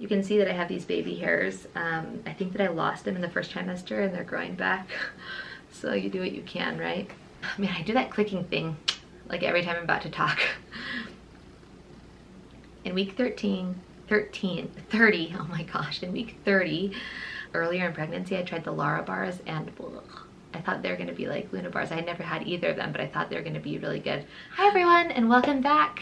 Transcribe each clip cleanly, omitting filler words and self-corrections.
You can see that I have these baby hairs. I think that I lost them in the first trimester and they're growing back. So you do what you can, right? I mean, I do that clicking thing like every time I'm about to talk. In week 30, oh my gosh, in week 30, earlier in pregnancy, I tried the Lara bars and I thought they were gonna be like Luna bars. I had never had either of them, but I thought they were gonna be really good. Hi everyone, and welcome back.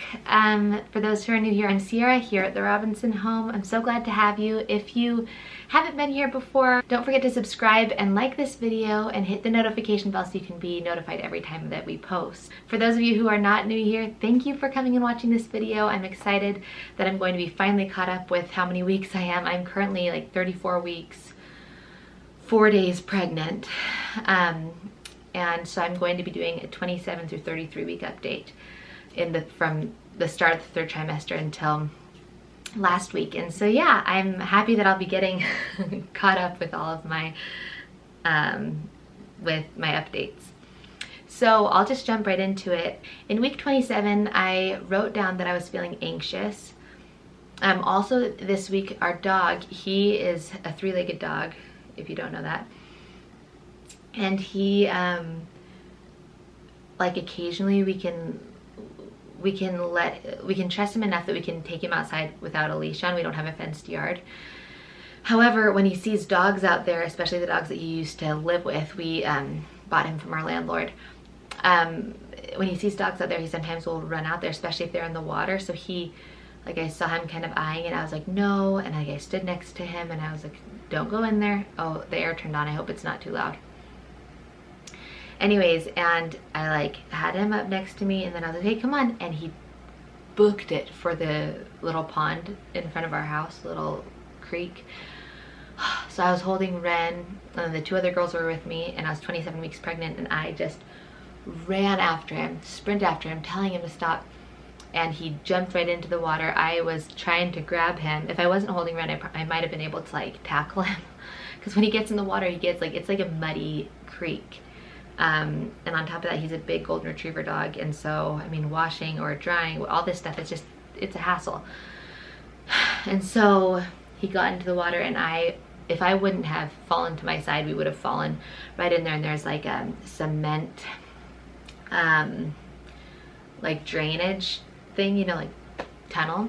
For those who are new here, I'm Sierra here at the Robinson home. I'm so glad to have you. If you haven't been here before, don't forget to subscribe and like this video and hit the notification bell so you can be notified every time that we post. For those of you who are not new here, thank you for coming and watching this video. I'm excited that I'm going to be finally caught up with how many weeks I am. I'm currently like 34 weeks, 4 days pregnant. And so I'm going to be doing a 27 through 33 week update from the start of the third trimester until last week. And so yeah, I'm happy that I'll be getting caught up with all of my updates. So I'll just jump right into it. In week 27, I wrote down that I was feeling anxious. Also this week, our dog, he is a three-legged dog, if you don't know that. And he, like occasionally we can trust him enough that we can take him outside without a leash on. We don't have a fenced yard. However, when he sees dogs out there, especially the dogs that he used to live with, we bought him from our landlord. When he sees dogs out there, he sometimes will run out there, especially if they're in the water. So he, like, I saw him kind of eyeing it. I was like, no. And I stood next to him and I was like, don't go in there. Oh, the air turned on. I hope it's not too loud. Anyways, and I like had him up next to me and then I was like, hey, come on. And he booked it for the little pond in front of our house, little creek. So I was holding Ren and the two other girls were with me and I was 27 weeks pregnant and I just ran after him, sprinted after him, telling him to stop. And he jumped right into the water. I was trying to grab him. If I wasn't holding Ren, I might have been able to like tackle him. Because when he gets in the water, he gets like, it's like a muddy creek. And on top of that, he's a big golden retriever dog. And so, I mean, washing or drying, all this stuff, it's a hassle. And so he got into the water and if I wouldn't have fallen to my side, we would have fallen right in there. And there's like a cement, like drainage thing, you know, like tunnel.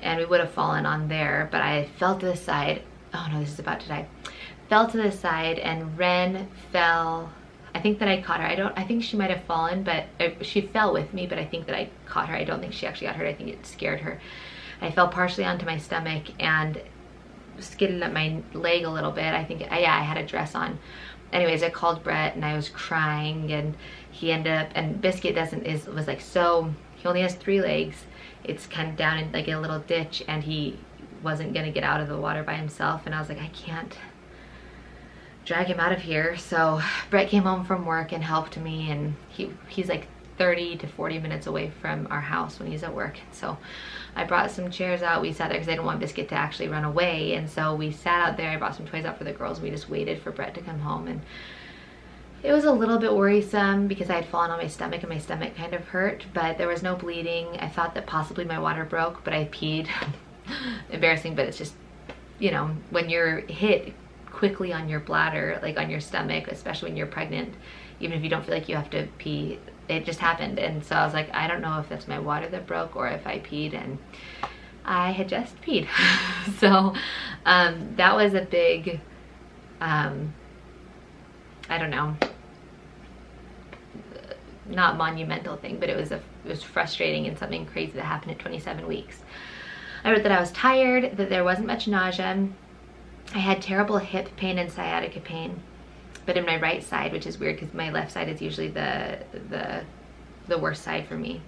And we would have fallen on there, but I fell to the side. Oh no, this is about to die. Fell to the side and Ren fell. I think that I caught her. I think she might have fallen, but she fell with me, but I think that I caught her. I don't think she actually got hurt. I think it scared her. I fell partially onto my stomach and skidded up my leg a little bit. I think, yeah, I had a dress on. Anyways, I called Brett and I was crying and he ended up, and Biscuit was like, so he only has 3 legs. It's kind of down in like a little ditch and he wasn't gonna get out of the water by himself. And I was like, I can't drag him out of here. So Brett came home from work and helped me, and he's like 30 to 40 minutes away from our house when he's at work. So I brought some chairs out. We sat there because I didn't want Biscuit to actually run away, and so we sat out there. I brought some toys out for the girls. We just waited for Brett to come home, and it was a little bit worrisome because I had fallen on my stomach and my stomach kind of hurt, but there was no bleeding. I thought that possibly my water broke, but I peed. Embarrassing, but it's just, you know, when you're hit quickly on your bladder, like on your stomach, especially when you're pregnant, even if you don't feel like you have to pee, it just happened. And so I was like, I don't know if that's my water that broke or if I peed, and I had just peed. So that was a big, I don't know, not monumental thing, but it was frustrating and something crazy that happened at 27 weeks. I wrote that I was tired, that there wasn't much nausea. I had terrible hip pain and sciatica pain, but in my right side, which is weird because my left side is usually the worst side for me.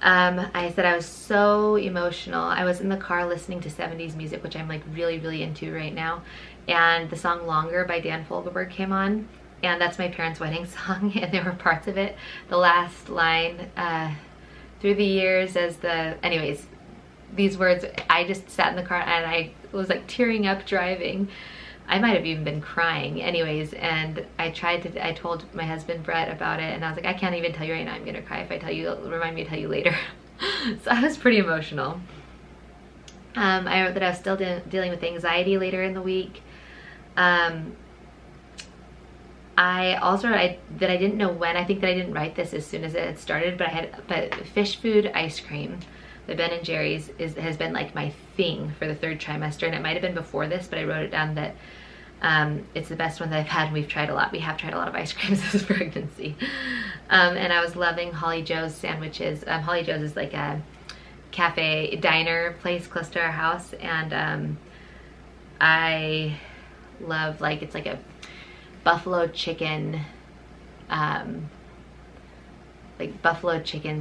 I said I was so emotional. I was in the car listening to 70s music, which I'm like really, really into right now. And the song Longer by Dan Fogelberg came on, and that's my parents' wedding song, and there were parts of it. The last line, through the years anyways, these words, I just sat in the car and I was like tearing up driving. I might have even been crying. Anyways, and I told my husband Brett about it, and I was like, I can't even tell you right now, I'm gonna cry. If I tell you, remind me to tell you later. So I was pretty emotional. I wrote that I was still dealing with anxiety later in the week. I also wrote that I didn't know when. I think that I didn't write this as soon as it had started, but fish food ice cream, the Ben & Jerry's, has been like my thing for the 3rd trimester, and it might have been before this, but I wrote it down that it's the best one that I've had, and we've tried a lot. We have tried a lot of ice creams this pregnancy. And I was loving Holly Joe's sandwiches. Holly Joe's is like a cafe diner place close to our house, and I love, like, it's like a buffalo chicken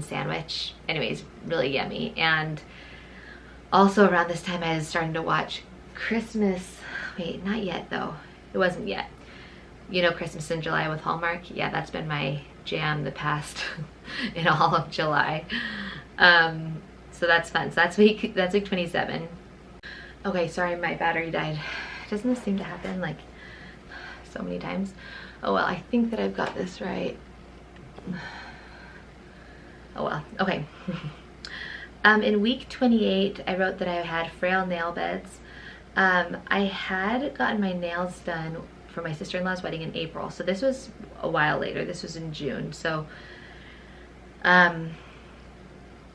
sandwich. Anyways, really yummy. And also around this time I was starting to watch Christmas, wait, not yet though, it wasn't yet, you know, Christmas in July with Hallmark. Yeah, that's been my jam the past in all of July. So that's fun. So that's week 27. Okay, sorry, my battery died. Doesn't this seem to happen like so many times? Oh well, I think that I've got this right. Oh well, okay. In week 28, I wrote that I had frail nail beds. I had gotten my nails done for my sister-in-law's wedding in April, so this was a while later. This was in June. So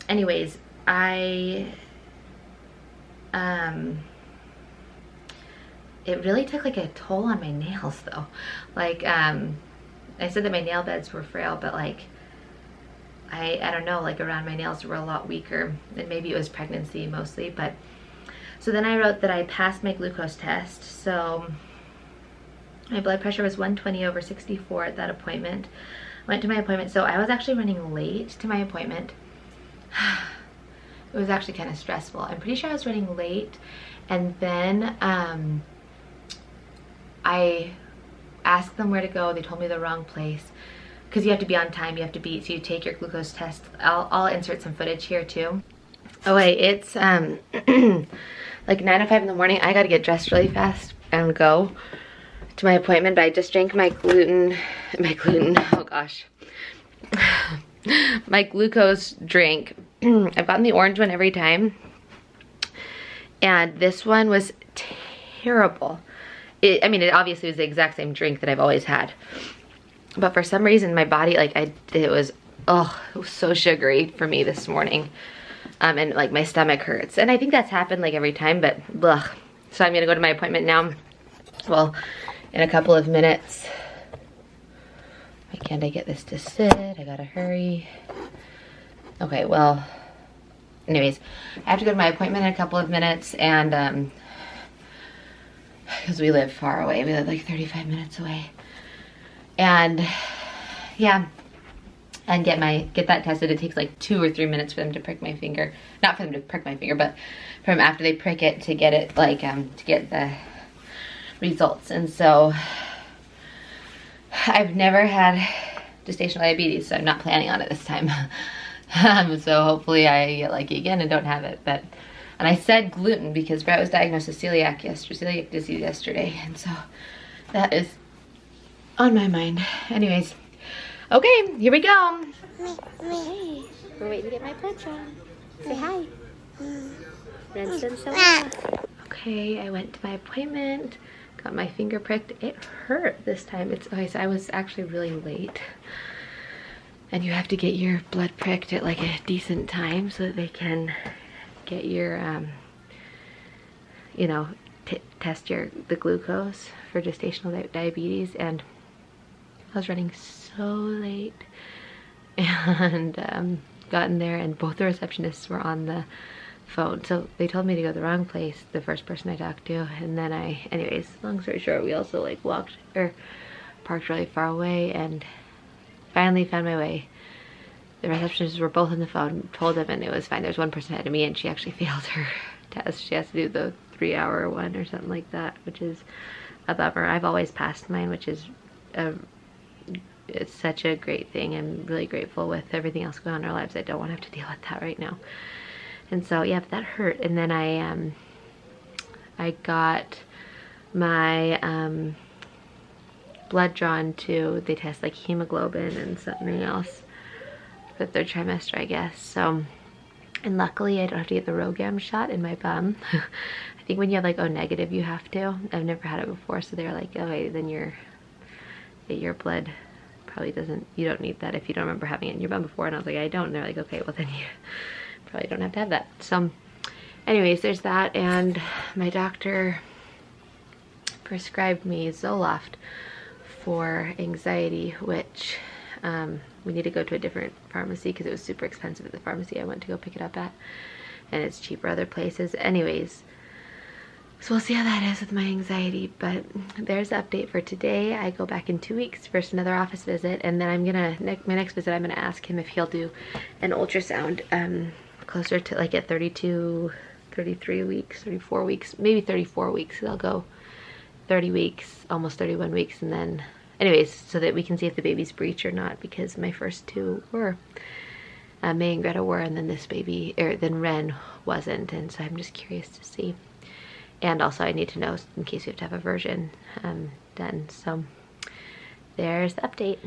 anyways, it really took like a toll on my nails though. Like, I said that my nail beds were frail, but like, I don't know, like around my nails were a lot weaker, and maybe it was pregnancy mostly. But so then I wrote that I passed my glucose test. So my blood pressure was 120/64 at that appointment. Went to my appointment. So I was actually running late to my appointment. It was actually kind of stressful. I'm pretty sure I was running late, and then I asked them where to go. They told me the wrong place, because you have to be on time, you have to be, so you take your glucose test. I'll insert some footage here too. Oh wait, it's like 9:05 in the morning. I gotta get dressed really fast and go to my appointment, but I just drank my oh gosh, my glucose drink. I've gotten the orange one every time, and this one was terrible. I mean, it obviously was the exact same drink that I've always had, but for some reason my body, like, it was so sugary for me this morning, and like my stomach hurts, and I think that's happened like every time, but ugh. So I'm gonna go to my appointment now, well, in a couple of minutes. Why can't I get this to sit? I gotta hurry. Okay, well, anyways, I have to go to my appointment in a couple of minutes, and because we live far away, we live like 35 minutes away, and yeah, and get that tested. It takes like 2 or 3 minutes for them to prick my finger, not for them to prick my finger, but from after they prick it to get it, like, to get the results. And so I've never had gestational diabetes, so I'm not planning on it this time. So hopefully I get lucky again and don't have it. But, and I said gluten because Brett was diagnosed with celiac disease yesterday, and so that is on my mind. Anyways, okay, here we go. Hey, we're waiting to get my pledge on. Say hi. Ren's done so well. Okay, I went to my appointment, got my finger pricked. It hurt this time. It's okay, so I was actually really late. And you have to get your blood pricked at like a decent time so that they can get your, you know, test the glucose for gestational diabetes. And I was running so late, and gotten there, and both the receptionists were on the phone, so they told me to go the wrong place, the first person I talked to. And then anyways, long story short, we also like parked really far away, and finally found my way. The receptionists were both on the phone, told them, and it was fine. There's one person ahead of me, and she actually failed her test. She has to do the 3-hour one or something like that, which is a bummer. I've always passed mine, which is it's such a great thing. I'm really grateful with everything else going on in our lives. I don't want to have to deal with that right now. And so yeah, but that hurt. And then I got my blood drawn too. They test like hemoglobin and something else for the 3rd trimester, I guess. So And luckily I don't have to get the RhoGAM shot in my bum. I think when you have like O negative you have to. I've never had it before, so they're like, okay, then your blood probably doesn't, you don't need that if you don't remember having it in your bum before. And I was like, I don't. And they're like, okay, well then you probably don't have to have that. So anyways, there's that. And my doctor prescribed me Zoloft for anxiety, which we need to go to a different pharmacy because it was super expensive at the pharmacy I went to go pick it up at, and it's cheaper other places. Anyways, so we'll see how that is with my anxiety. But there's the update for today. I go back in 2 weeks, first another office visit, and then I'm gonna, my next visit, I'm gonna ask him if he'll do an ultrasound closer to like at 32, 33 weeks, 34 weeks, maybe 34 weeks. I'll go 30 weeks, almost 31 weeks, and then anyways, so that we can see if the baby's breech or not, because my first two were. May and Greta were, and then this baby, or then Ren wasn't, and so I'm just curious to see. And also I need to know in case we have to have a version done. So there's the update.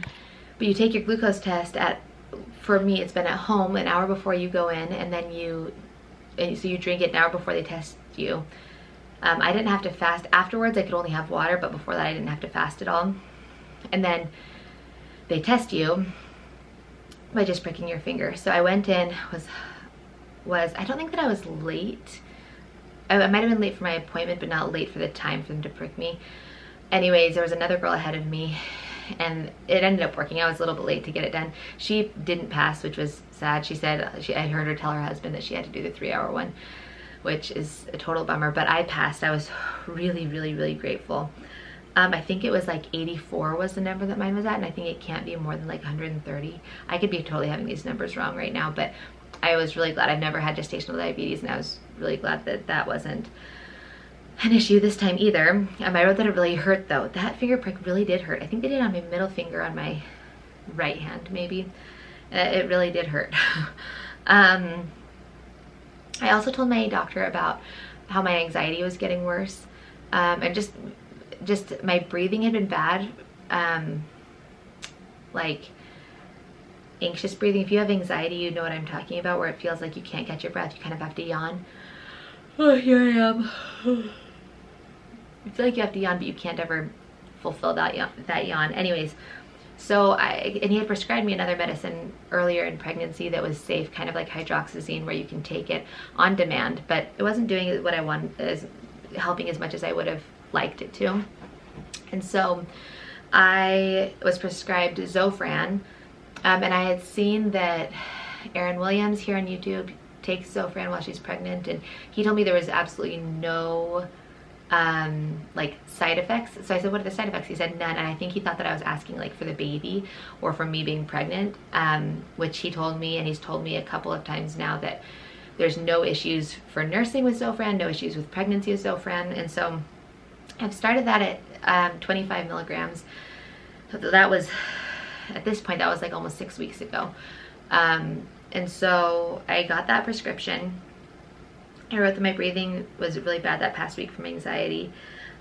But you take your glucose test at, for me it's been at home an hour before you go in, and then so you drink it an hour before they test you. I didn't have to fast afterwards. I could only have water, but before that I didn't have to fast at all. And then they test you by just pricking your finger. So I went in, I don't think that I was late. I might have been late for my appointment, but not late for the time for them to prick me. Anyways, there was another girl ahead of me, and it ended up working. I was a little bit late to get it done. She didn't pass, which was sad. She said, I heard her tell her husband that she had to do the 3-hour one, which is a total bummer, but I passed. I was really, really, really grateful. I think it was like 84 was the number that mine was at, and I think it can't be more than like 130. I could be totally having these numbers wrong right now, but I was really glad. I've never had gestational diabetes, and I was really glad that that wasn't an issue this time either. I wrote that it really hurt though. That finger prick really did hurt. I think they did it on my middle finger on my right hand maybe. It really did hurt. I also told my doctor about how my anxiety was getting worse, and just my breathing had been bad, like anxious breathing. If you have anxiety, you know what I'm talking about, where it feels like you can't catch your breath, you kind of have to yawn. Oh, here I am. I feel like you have to yawn, but you can't ever fulfill that yawn. Anyways, so and he had prescribed me another medicine earlier in pregnancy that was safe, kind of like hydroxyzine, where you can take it on demand, but it wasn't doing what I wanted, as helping as much as I would have liked it to. And so I was prescribed Zofran, and I had seen that Erin Williams here on YouTube takes Zofran while she's pregnant, and he told me there was absolutely no like side effects. So I said, what are the side effects? He said none, and I think he thought that I was asking like for the baby or for me being pregnant, which he told me, and he's told me a couple of times now, that there's no issues for nursing with Zofran, no issues with pregnancy with Zofran. And so I've started that at 25 milligrams. So that was, at this point, that was like almost 6 weeks ago. And so I got that prescription. I wrote that my breathing was really bad that past week from anxiety.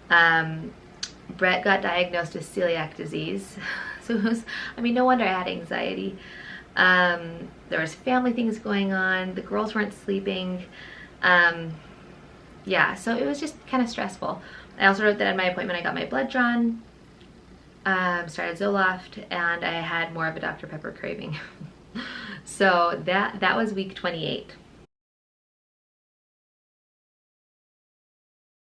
Brett got diagnosed with celiac disease. So it was, I mean, no wonder I had anxiety. There was family things going on. The girls weren't sleeping. Yeah, so it was just kind of stressful. I also wrote that at my appointment I got my blood drawn, started Zoloft, and I had more of a Dr. Pepper craving. So that was week 28.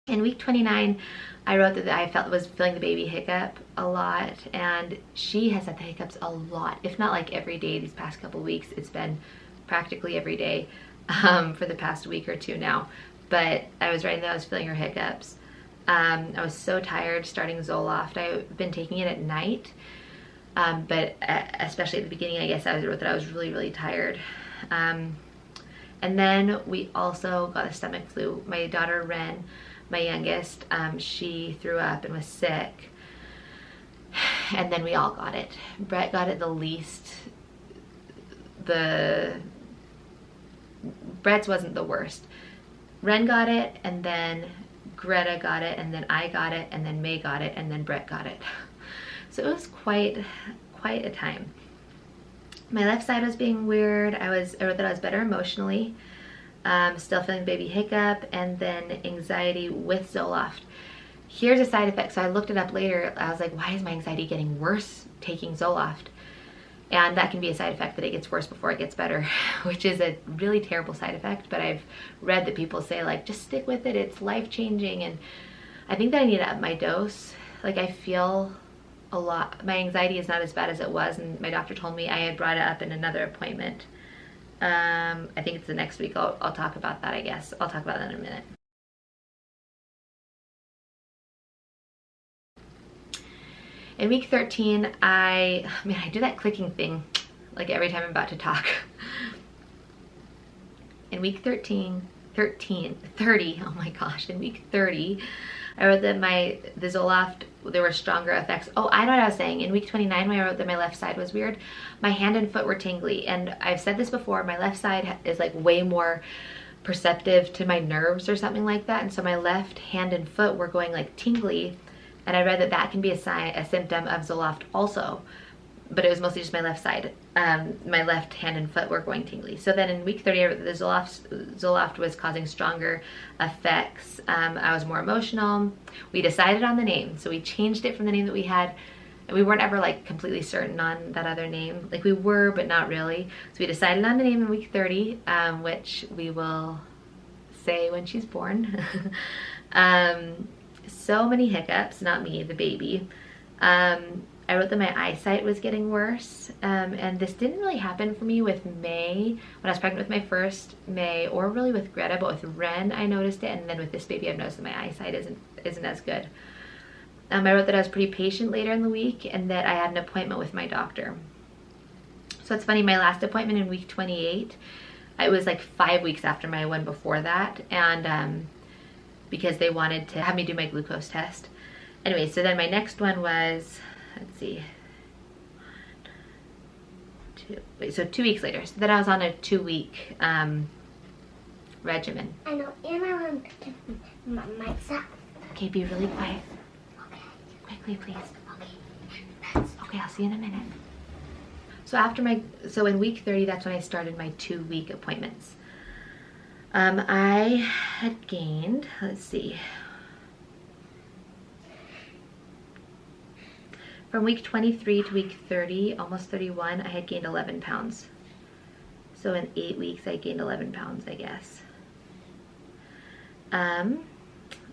In week 29, I wrote that I was feeling the baby hiccup a lot, and she has had the hiccups a lot, if not like every day these past couple weeks. It's been practically every day for the past week or two now. But I was writing that I was feeling her hiccups. I was so tired starting Zoloft. I've been taking it at night, but especially at the beginning, I guess I wrote that I was really, really tired. And then we also got a stomach flu. My daughter Ren, my youngest, she threw up and was sick, and then we all got it. Brett got it the least. Brett's wasn't the worst. Ren got it, and then Greta got it, and then I got it, and then May got it, and then Brett got it. So it was quite a time. My left side was being weird. I wrote that I was better emotionally. Still feeling baby hiccup, and then anxiety with Zoloft. Here's a side effect. So I looked it up later. I was like, why is my anxiety getting worse taking Zoloft? And that can be a side effect, that it gets worse before it gets better, which is a really terrible side effect. But I've read that people say, like, just stick with it. It's life-changing. And I think that I need to up my dose. Like, I feel a lot. My anxiety is not as bad as it was. And my doctor told me I had brought it up in another appointment. I think it's the next week. I'll talk about that, I guess. I'll talk about that in a minute. In week 13, I do that clicking thing like every time I'm about to talk. In week 30, oh my gosh, in week 30, I wrote that the Zoloft, there were stronger effects. Oh, I know what I was saying. In week 29, when I wrote that my left side was weird, my hand and foot were tingly. And I've said this before, my left side is like way more perceptive to my nerves or something like that. And so my left hand and foot were going like tingly. And I read that that can be a symptom of Zoloft also, but it was mostly just my left side. My left hand and foot were going tingly. So then in week 30, I wrote that the Zoloft was causing stronger effects. I was more emotional. We decided on the name. So we changed it from the name that we had. And we weren't ever like completely certain on that other name. Like we were, but not really. So we decided on the name in week 30, which we will say when she's born. So many hiccups, not me, the baby. I wrote that my eyesight was getting worse, and this didn't really happen for me with May, when I was pregnant with my first May, or really with Greta, but with Ren I noticed it, and then with this baby I've noticed that my eyesight isn't as good. I wrote that I was pretty patient later in the week, and that I had an appointment with my doctor. So it's funny, my last appointment in week 28, it was like 5 weeks after my one before that, and because they wanted to have me do my glucose test. Anyway, so then my next one was, let's see, 2 weeks later. So then I was on a 2-week regimen. I know, and I want to my sock. Okay, be really quiet. Okay. Quickly, please. Okay. Okay, I'll see you in a minute. So in week 30, that's when I started my 2-week appointments. I had gained, let's see, from week 23 to week 30, almost 31, I had gained 11 pounds. So in 8 weeks, I gained 11 pounds, I guess.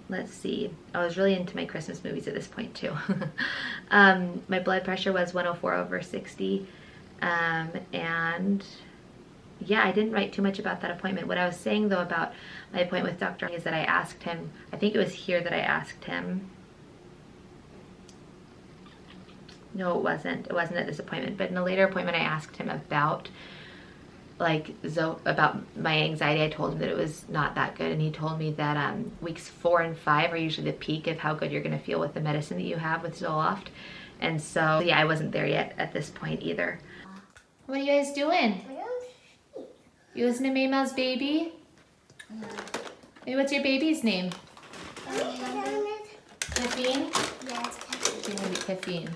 Let's see, I was really into my Christmas movies at this point too. My blood pressure was 104/60, and yeah, I didn't write too much about that appointment. What I was saying though about my appointment with Dr. is that I asked him, I think it was here that I asked him. No, it wasn't. It wasn't at this appointment, but in a later appointment I asked him about about my anxiety. I told him that it was not that good, and he told me that weeks 4 and 5 are usually the peak of how good you're gonna feel with the medicine that you have with Zoloft. And so yeah, I wasn't there yet at this point either. What are you guys doing? You listen to Maymel's baby? Hey, what's your baby's name? Caffeine? Yeah, it's caffeine. Maybe Caffeine.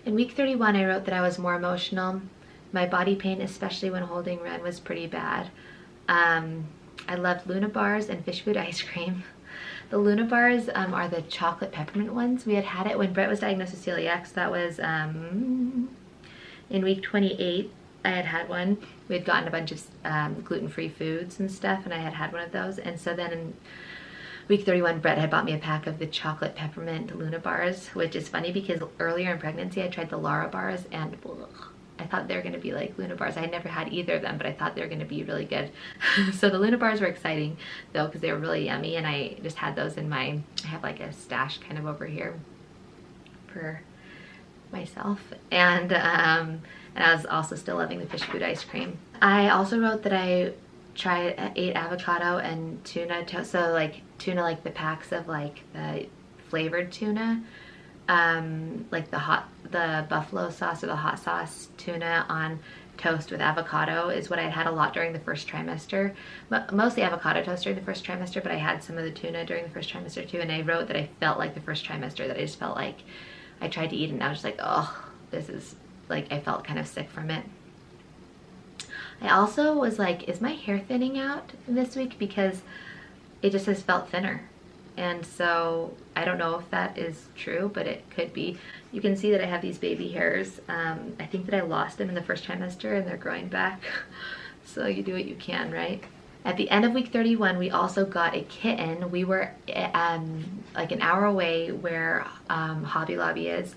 In week 31, I wrote that I was more emotional. My body pain, especially when holding Ren, was pretty bad. I loved Luna bars and fish food ice cream. The Luna bars are the chocolate peppermint ones. We had it when Brett was diagnosed with celiac. So that was in week 28. I had one. We had gotten a bunch of gluten-free foods and stuff, and I had one of those. And so then in week 31, Brett had bought me a pack of the chocolate peppermint Luna bars, which is funny because earlier in pregnancy I tried the Lara bars, and I thought they were going to be like Luna bars. I had never had either of them, but I thought they were going to be really good. So the Luna bars were exciting though, because they were really yummy, and I just had those in I have like a stash kind of over here for myself. And I was also still loving the fish food ice cream. I also wrote that I ate avocado and tuna toast. So like tuna, like the packs of like the flavored tuna, like the buffalo sauce or the hot sauce tuna on toast with avocado is what I had a lot during the first trimester. Mostly avocado toast during the first trimester, but I had some of the tuna during the first trimester too. And I wrote that I felt like the first trimester, that I just felt like I tried to eat it and I was just like, oh, this is like, I felt kind of sick from it. I also was like, is my hair thinning out this week? Because it just has felt thinner. And so I don't know if that is true, but it could be. You can see that I have these baby hairs. I think that I lost them in the first trimester and they're growing back. So you do what you can, right? At the end of week 31, we also got a kitten. We were like an hour away where Hobby Lobby is.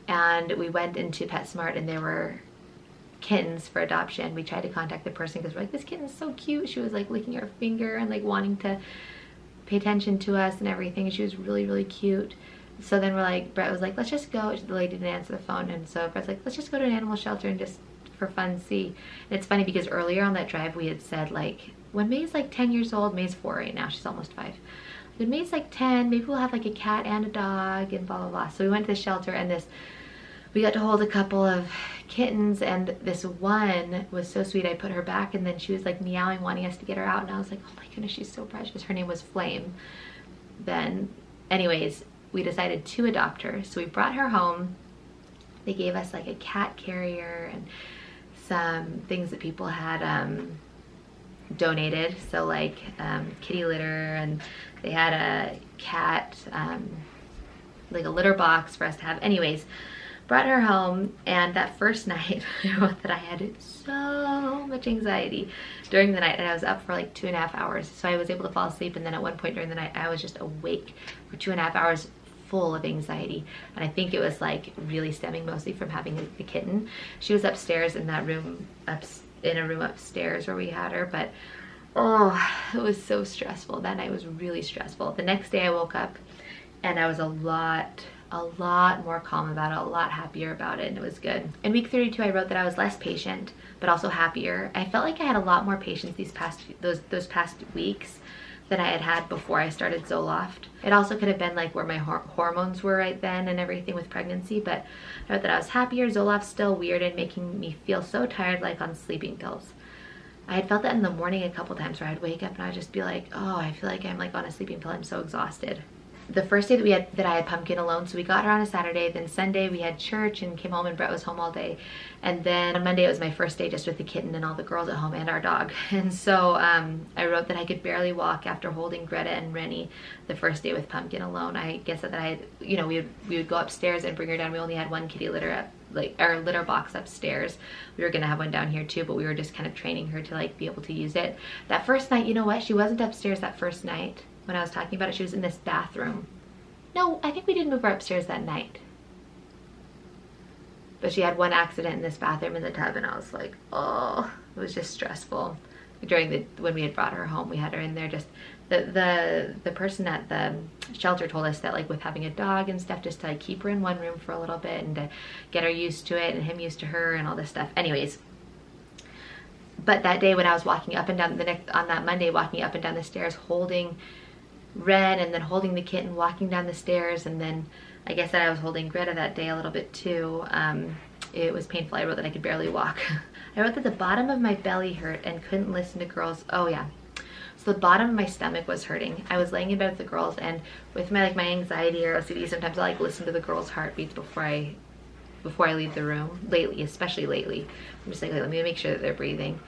And we went into PetSmart and there were kittens for adoption. We tried to contact the person because we're like, this kitten's so cute. She was like licking her finger and like wanting to pay attention to us and everything. She was really, really cute. So then we're like, Brett was like, let's just go. The lady didn't answer the phone. And so Brett's like, let's just go to an animal shelter and just for fun see. And it's funny because earlier on that drive we had said like, when May's like 10 years old, May's 4 right now, she's almost 5. When May's like 10, maybe we'll have like a cat and a dog and blah, blah, blah. So we went to the shelter and we got to hold a couple of kittens and this one was so sweet. I put her back and then she was like meowing, wanting us to get her out. And I was like, oh my goodness, she's so precious. Her name was Flame. Then anyways, we decided to adopt her. So we brought her home. They gave us like a cat carrier and some things that people had donated. So like kitty litter, and they had a cat, like a litter box for us to have. Anyways, brought her home, and that first night I wrote that I had so much anxiety during the night, and I was up for like 2.5 hours. So I was able to fall asleep, and then at one point during the night I was just awake for 2.5 hours full of anxiety. And I think it was like really stemming mostly from having the kitten. She was upstairs in that room, in a room upstairs where we had her, but oh, it was so stressful. That night was really stressful. The next day I woke up and I was a lot more calm about it, a lot happier about it, and it was good. In week 32, I wrote that I was less patient, but also happier. I felt like I had a lot more patience those past weeks than I had had before I started Zoloft. It also could have been like where my hormones were right then and everything with pregnancy, but I wrote that I was happier. Zoloft's still weird and making me feel so tired, like on sleeping pills. I had felt that in the morning a couple times where I'd wake up and I'd just be like, oh, I feel like I'm like on a sleeping pill. I'm so exhausted. The first day that I had Pumpkin alone, so we got her on a Saturday, then Sunday we had church and came home and Brett was home all day. And then on Monday it was my first day just with the kitten and all the girls at home and our dog. And so I wrote that I could barely walk after holding Greta and Rennie the first day with Pumpkin alone. I guess that I had, you know, we would go upstairs and bring her down. We only had one kitty litter up, like our litter box upstairs. We were gonna have one down here too, but we were just kind of training her to like be able to use it. That first night, you know what? She wasn't upstairs that first night. When I was talking about it, she was in this bathroom. No, I think we did move her upstairs that night. But she had one accident in this bathroom in the tub, and I was like, oh, it was just stressful. When we had brought her home, we had her in there. Just the person at the shelter told us that like with having a dog and stuff, just to like keep her in one room for a little bit and to get her used to it and him used to her and all this stuff. Anyways. But that day when I was walking up and down on that Monday, walking up and down the stairs, holding Ren and then holding the kitten, walking down the stairs, and then I guess that I was holding Greta that day a little bit too. It was painful. I wrote that I could barely walk. I wrote that the bottom of my belly hurt and couldn't listen to girls. Oh yeah. So the bottom of my stomach was hurting. I was laying in bed with the girls, and with my anxiety or OCD, sometimes I like listen to the girls' heartbeats before I leave the room. Lately, especially lately. I'm just like, let me make sure that they're breathing.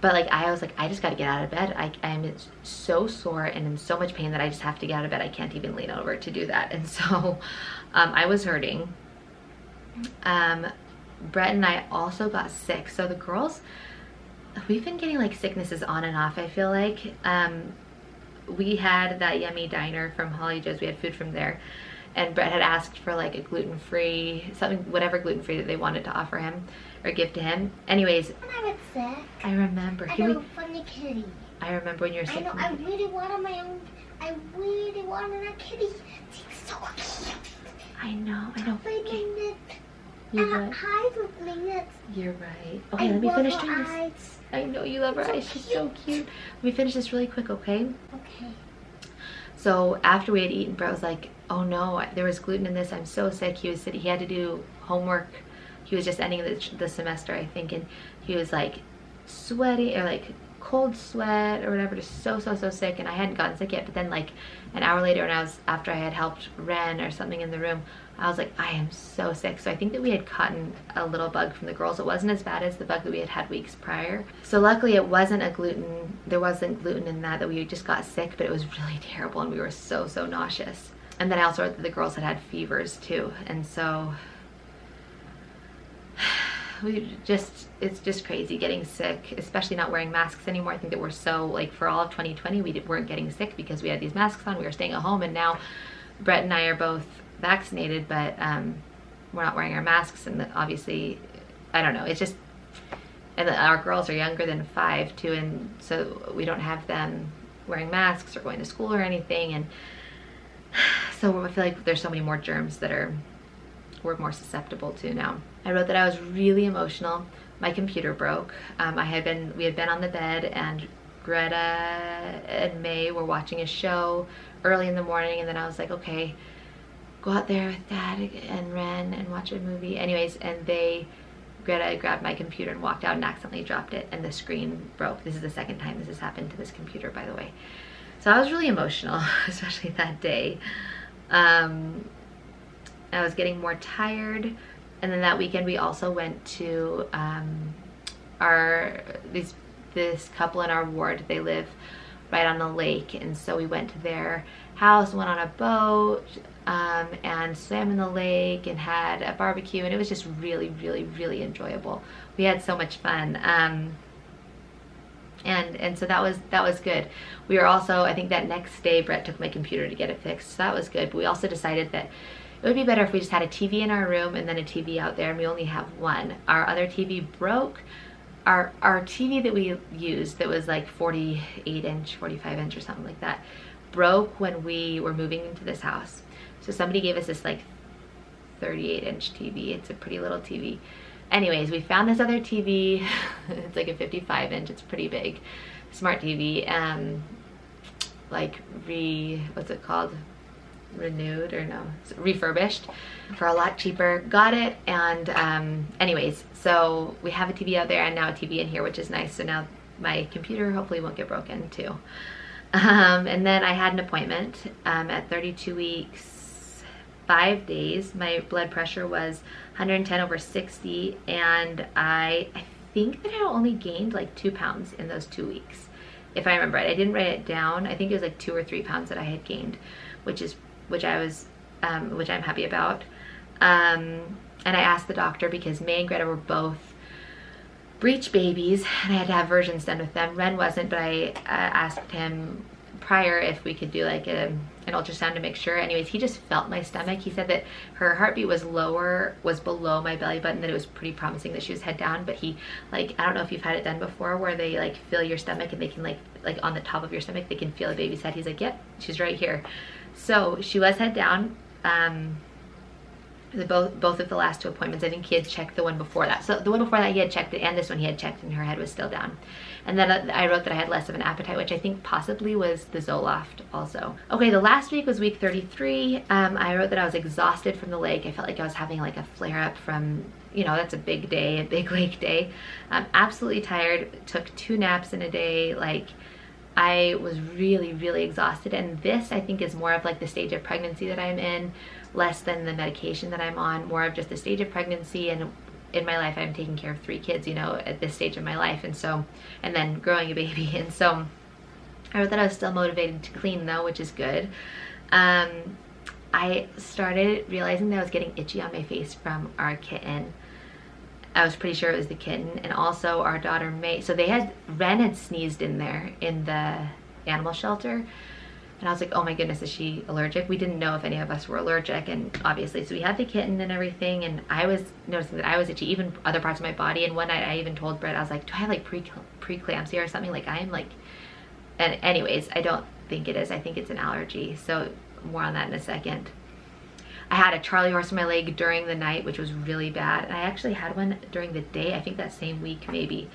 But like I was like, I just got to get out of bed. I'm so sore and in so much pain that I just have to get out of bed. I can't even lean over to do that. And so I was hurting. Brett and I also got sick. So the girls, we've been getting like sicknesses on and off, I feel like. We had that yummy diner from Holly Joe's. We had food from there. And Brett had asked for like a gluten-free, something, whatever gluten-free that they wanted to offer him or give to him. Anyways, When I was sick, I remember. I got a funny kitty. I remember when you were sick. I know, I really wanted my own, I really wanted a kitty. It's so cute. I know. Play Magnet. You're And right. hide with Magnet. You're right. Okay, let me finish doing this. Eyes. I know you love her eyes. She's so cute. Let me finish this really quick, okay? Okay. So after we had eaten, Brett was like, oh no, there was gluten in this. I'm so sick. He had to do homework he was just ending the semester, I think, and he was like sweaty or like cold sweat or whatever, just so sick, and I hadn't gotten sick yet. But then like an hour later, when after I had helped Ren or something in the room, I was like, I am so sick. So I think that we had caught a little bug from the girls. It wasn't as bad as the bug that we had weeks prior. So luckily it wasn't there wasn't gluten in that we just got sick, but it was really terrible and we were so nauseous. And then I also heard that the girls had fevers too. And so it's just crazy getting sick, especially not wearing masks anymore. I think that we're so, like, for all of 2020 we weren't getting sick because we had these masks on, we were staying at home, and now Brett and I are both vaccinated, but we're not wearing our masks, and obviously, I don't know, it's just, and our girls are younger than 5 too, and so we don't have them wearing masks or going to school or anything, and so I feel like there's so many more germs that we're more susceptible to now. I wrote that I was really emotional. My computer broke. We had been on the bed, and Greta and May were watching a show early in the morning, and then I was like, okay, go out there with Dad and Ren and watch a movie. Anyways, and Greta grabbed my computer and walked out and accidentally dropped it, and the screen broke. This is the second time this has happened to this computer, by the way. So I was really emotional, especially that day. I was getting more tired, and then that weekend we also went to this couple in our ward. They live right on the lake, and so we went to their house, went on a boat, and swam in the lake and had a barbecue, and it was just really enjoyable. We had so much fun. And so that was good. We were also, I think that next day Brett took my computer to get it fixed, so that was good. But we also decided that it would be better if we just had a TV in our room and then a TV out there, and we only have one. Our other TV broke. Our TV that we used, that was like 48 inch, 45 inch or something like that, broke when we were moving into this house. So somebody gave us this like 38 inch TV. It's a pretty little TV. Anyways, we found this other TV. It's like a 55 inch, it's pretty big, smart TV, like what's it called? Renewed, or no, refurbished for a lot cheaper. Got it, and anyways, so we have a TV out there and now a TV in here, which is nice. So now my computer hopefully won't get broken too. And then I had an appointment at 32 weeks, 5 days. My blood pressure was 110/60, and I think that I only gained like 2 pounds in those 2 weeks, if I remember right. I didn't write it down. I think it was like 2 or 3 pounds that I had gained, which I'm happy about. And I asked the doctor, because May and Greta were both breech babies and I had to have versions done with them. Ren wasn't, but I asked him prior if we could do like an ultrasound to make sure. Anyways, he just felt my stomach. He said that her heartbeat was below my belly button, that it was pretty promising that she was head down. But he, like, I don't know if you've had it done before, where they like feel your stomach and they can like on the top of your stomach, they can feel a baby's head. He's like, yep, she's right here. So she was head down. Both of the last 2 appointments, I think he had checked the one before that. So the one before that he had checked it, and this one he had checked, and her head was still down. And then I wrote that I had less of an appetite, which I think possibly was the Zoloft also. Okay, the last week was week 33. I wrote that I was exhausted from the lake. I felt like I was having like a flare up from, you know, that's a big day, a big lake day. Absolutely tired, took 2 naps in a day. Like, I was really exhausted, and this I think is more of like the stage of pregnancy that I'm in, less than the medication that I'm on, more of just the stage of pregnancy. And in my life I'm taking care of 3 kids, you know, at this stage of my life, and then growing a baby. And so I wrote that I was still motivated to clean though, which is good. I started realizing that I was getting itchy on my face from our kitten. I was pretty sure it was the kitten, and also our daughter May. So Ren had sneezed in there in the animal shelter, and I was like, oh my goodness, is she allergic? We didn't know if any of us were allergic, and obviously, so we had the kitten and everything, and I was noticing that I was itchy, even other parts of my body. And one night I even told Brett, I was like, do I have like preeclampsia or something? Like, I am like, and anyways, I don't think it is. I think it's an allergy. So more on that in a second. I had a Charlie horse in my leg during the night, which was really bad. And I actually had one during the day, I think that same week maybe.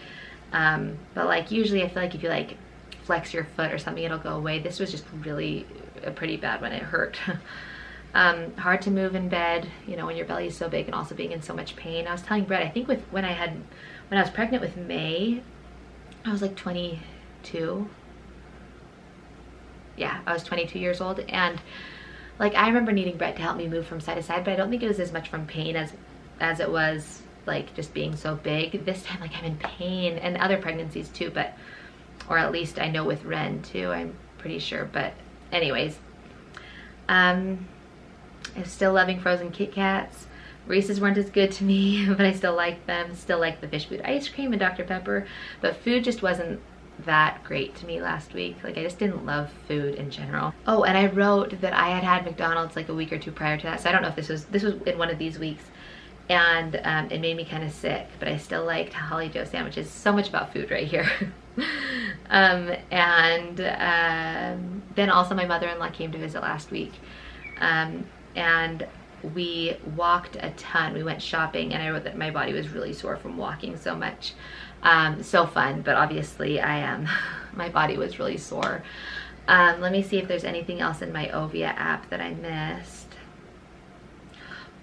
But like usually I feel like if you like flex your foot or something, it'll go away. This was just really a pretty bad one. It hurt. Hard to move in bed, you know, when your belly is so big and also being in so much pain. I was telling Brett, I think when I was pregnant with May, I was like 22. Yeah, I was 22 years old, and like I remember needing Brett to help me move from side to side, but I don't think it was as much from pain as it was like just being so big. This time, like I'm in pain, and other pregnancies too, but, or at least I know with Ren too, I'm pretty sure. But anyways, I'm still loving frozen Kit Kats. Reese's weren't as good to me, but I still like them. Still like the fish food ice cream and Dr. Pepper, but food just wasn't that great to me last week. Like I just didn't love food in general. Oh, and I wrote that I had McDonald's like a week or two prior to that, so I don't know if this was in one of these weeks, and it made me kind of sick, but I still liked Holly Joe sandwiches. So much about food right here. Then also my mother-in-law came to visit last week, and we walked a ton. We went shopping, and I wrote that my body was really sore from walking so much. So fun, but obviously my body was really sore. Let me see if there's anything else in my Ovia app that I missed.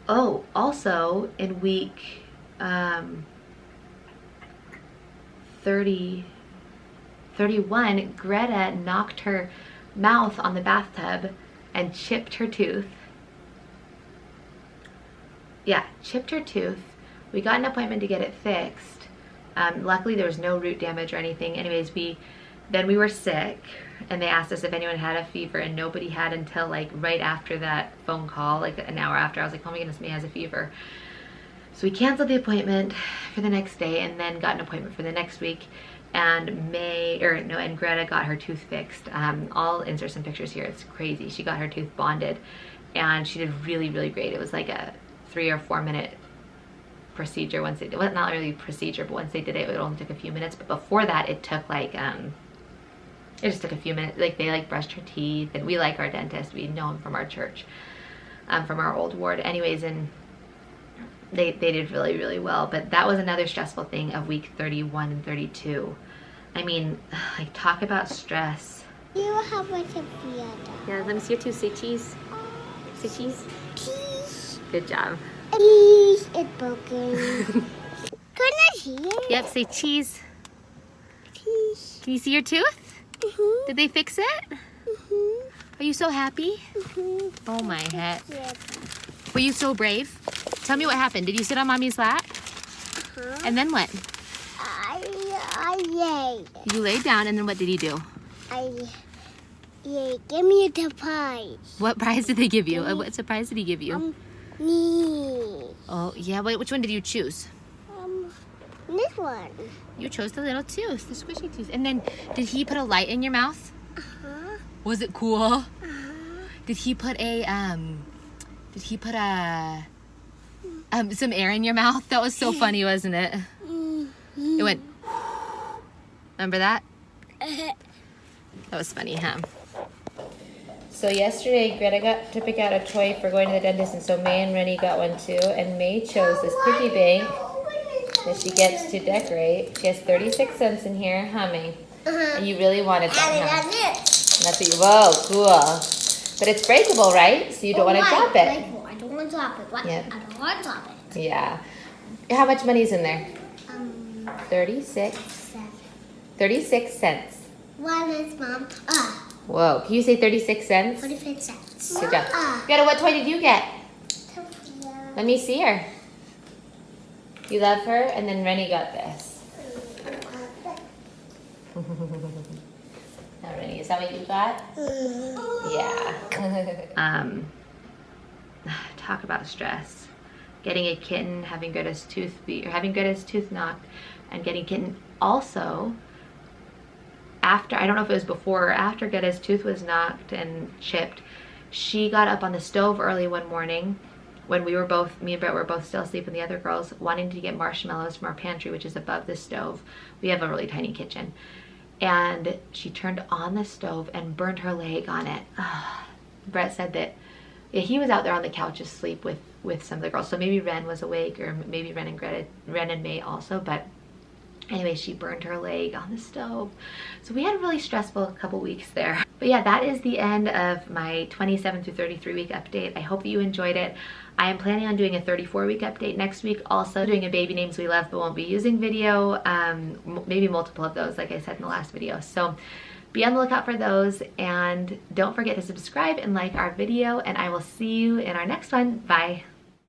Oh, also in week 31, Greta knocked her mouth on the bathtub and chipped her tooth. Yeah, chipped her tooth. We got an appointment to get it fixed. Luckily there was no root damage or anything. Anyways, then we were sick, and they asked us if anyone had a fever, and nobody had until like right after that phone call, like an hour after. I was like, oh my goodness, May has a fever. So we canceled the appointment for the next day, and then got an appointment for the next week. And and Greta got her tooth fixed. I'll insert some pictures here. It's crazy. She got her tooth bonded, and she did really, really great. It was like a 3 or 4 minute procedure. Once they did, well, not really procedure, but once they did it, it only took a few minutes. But before that, it took like it just took a few minutes. Like they like brushed her teeth, and we like our dentist. We know him from our church, from our old ward. Anyways, and they did really, really well. But that was another stressful thing of week 31 and 32. I mean, like talk about stress. You have a theater. Yeah, let me see your tooth. Say cheese. Say cheese. Cheese. Good job. Cheese. It's broken. Can I see it? Yep, say cheese. Cheese. Can you see your tooth? Mm-hmm. Did they fix it? Mm-hmm. Are you so happy? Mm-hmm. Oh my heck. Yes. Were you so brave? Tell me what happened. Did you sit on Mommy's lap? Uh-huh. And then what? I ate. You laid down, and then what did he do? Give me the prize. What prize did they give you? What surprise did he give you? Me. Oh, yeah. Wait, which one did you choose? This one. You chose the little tooth, the squishy tooth. And then did he put a light in your mouth? Uh-huh. Was it cool? Uh-huh. Did he put some air in your mouth? That was so funny, wasn't it? It went. Remember that? That was funny, huh? So yesterday, Greta got to pick out a toy for going to the dentist, and so May and Rennie got one too. And May chose this piggy bank that she gets to decorate. She has 36 cents in here, huh, May? And you really wanted that, huh? That's what you. Whoa, cool. But it's breakable, right? So you don't want to drop it. I don't want to drop it. What? Yeah. I don't want to drop it. Yeah. How much money is in there? 36 cents. What is Mom? Whoa. Can you say 36 cents? 45 cents. Good job. Greta, what toy did you get? Sophia. Let me see her. You love her? And then Rennie got this. Now, Rennie, is that what you got? Yeah. Talk about stress. Getting a kitten, having Greta's tooth knocked, and getting kitten also after, I don't know if it was before or after Greta's tooth was knocked and chipped. She got up on the stove early one morning when me and Brett were both still asleep, and the other girls wanting to get marshmallows from our pantry, which is above the stove. We have a really tiny kitchen. And she turned on the stove and burned her leg on it. Brett said that he was out there on the couch asleep with some of the girls. So maybe Ren was awake, or maybe Ren and May also. But anyway, she burned her leg on the stove. So we had a really stressful couple weeks there. But yeah, that is the end of my 27 through 33 week update. I hope that you enjoyed it. I am planning on doing a 34-week update next week, also doing a baby names we love but won't be using video, maybe multiple of those like I said in the last video. So be on the lookout for those, and don't forget to subscribe and like our video, and I will see you in our next one. Bye.